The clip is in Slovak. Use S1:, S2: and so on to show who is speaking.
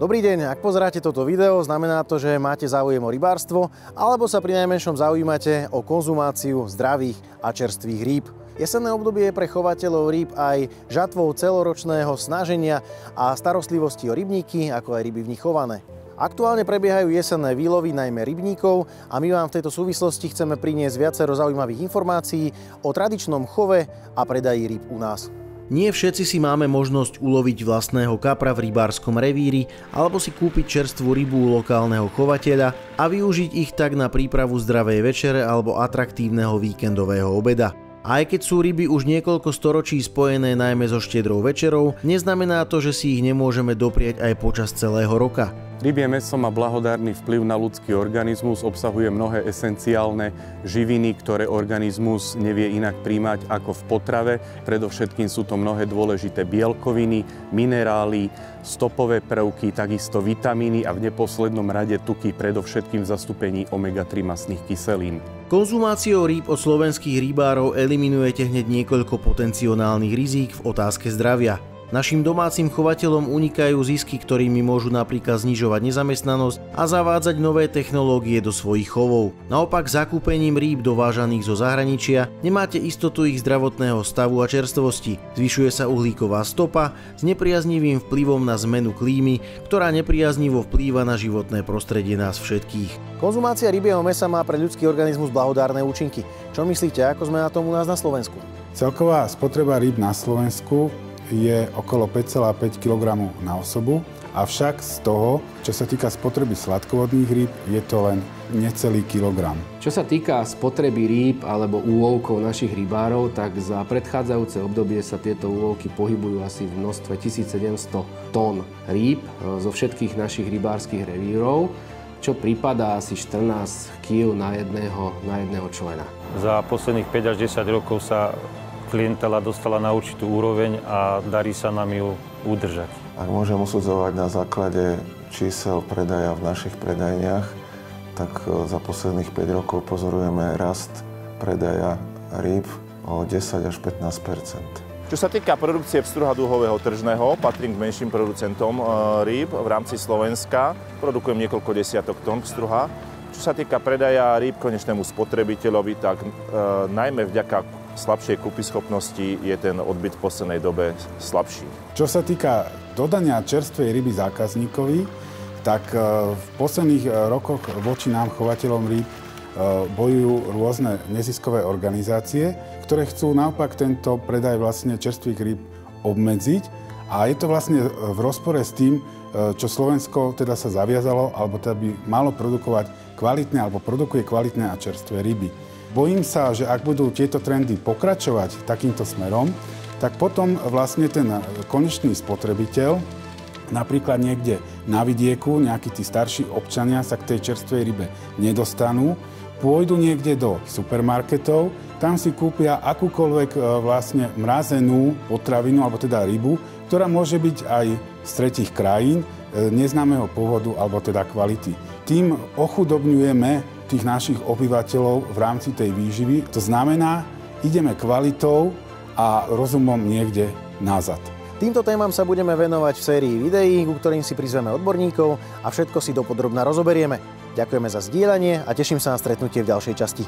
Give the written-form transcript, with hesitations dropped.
S1: Dobrý deň, ak pozeráte toto video, znamená to, že máte záujem o rybárstvo alebo sa pri najmenšom zaujímate o konzumáciu zdravých a čerstvých rýb. Jesenné obdobie je pre chovateľov rýb aj žatvou celoročného snaženia a starostlivosti o rybníky, ako aj ryby v nich chované. Aktuálne prebiehajú jesenné výlovy najmä rybníkov a my vám v tejto súvislosti chceme priniesť viacero zaujímavých informácií o tradičnom chove a predaji rýb u nás. Nie všetci si máme možnosť uloviť vlastného kapra v rybárskom revíri alebo si kúpiť čerstvú rybu u lokálneho chovateľa a využiť ich tak na prípravu zdravej večere alebo atraktívneho víkendového obeda. A aj keď sú ryby už niekoľko storočí spojené najmä so štedrou večerou, neznamená to, že si ich nemôžeme dopriať aj počas celého roka.
S2: Rybie mäso má blahodárny vplyv na ľudský organizmus, obsahuje mnohé esenciálne živiny, ktoré organizmus nevie inak príjmať ako v potrave. Predovšetkým sú to mnohé dôležité bielkoviny, minerály, stopové prvky, takisto vitamíny a v neposlednom rade tuky, predovšetkým v zastúpení omega-3 mastných kyselín.
S1: Konzumáciou rýb od slovenských rybárov eliminujete hneď niekoľko potenciálnych rizík v otázke zdravia. Našim domácim chovateľom unikajú zisky, ktorými môžu napríklad znižovať nezamestnanosť a zavádzať nové technológie do svojich chovov. Naopak zakúpením rýb dovážaných zo zahraničia nemáte istotu ich zdravotného stavu a čerstvosti. Zvyšuje sa uhlíková stopa s nepriaznivým vplyvom na zmenu klímy, ktorá nepriaznivo vplýva na životné prostredie nás všetkých. Konzumácia rybieho mäsa má pre ľudský organizmus blahodárne účinky. Čo myslíte, ako sme na tom u nás na Slovensku?
S3: Celková spotreba rýb na Slovensku je okolo 5,5 kg na osobu, avšak z toho, čo sa týka spotreby sladkovodných rýb, je to len necelý kilogram.
S4: Čo sa týka spotreby rýb alebo úlovkov našich rybárov, tak za predchádzajúce obdobie sa tieto úlovky pohybujú asi v množstve 1700 tón rýb zo všetkých našich rybárskych revírov, čo pripadá asi 14 kg na jedného člena.
S5: Za posledných 5 až 10 rokov sa klientela dostala na určitú úroveň a darí sa nám ju udržať.
S6: Ak môžem usudzovať na základe čísel predaja v našich predajniach, tak za posledných 5 rokov pozorujeme rast predaja rýb o 10 až 15%.
S7: Čo sa týka produkcie pstruha dúhového tržného, patrím k menším producentom rýb v rámci Slovenska. Produkujem niekoľko desiatok tón pstruha. Čo sa týka predaja rýb konečnému spotrebiteľovi, tak najmä vďaka slabšej kúpyschopnosti je ten odbyt v poslednej dobe slabší.
S3: Čo sa týka dodania čerstvej ryby zákazníkovi, tak v posledných rokoch voči nám, chovateľom rýb, bojujú rôzne neziskové organizácie, ktoré chcú naopak tento predaj vlastne čerstvých rýb obmedziť. A je to vlastne v rozpore s tým, čo Slovensko teda sa zaviazalo, alebo teda by malo produkovať kvalitné, alebo produkuje kvalitné a čerstvé ryby. Bojím sa, že ak budú tieto trendy pokračovať takýmto smerom, tak potom vlastne ten konečný spotrebiteľ, napríklad niekde na vidieku, nejakí tí starší občania sa k tej čerstvej rybe nedostanú, pôjdu niekde do supermarketov, tam si kúpia akúkoľvek vlastne mrazenú potravinu, alebo teda rybu, ktorá môže byť aj z tretích krajín, neznámeho pôvodu, alebo teda kvality. Tým ochudobňujeme tých našich obyvateľov v rámci tej výživy. To znamená, ideme kvalitou a rozumom niekde nazad.
S1: Týmto témam sa budeme venovať v sérii videí, ku ktorým si prizveme odborníkov a všetko si dopodrobna rozoberieme. Ďakujeme za zdieľanie a teším sa na stretnutie v ďalšej časti.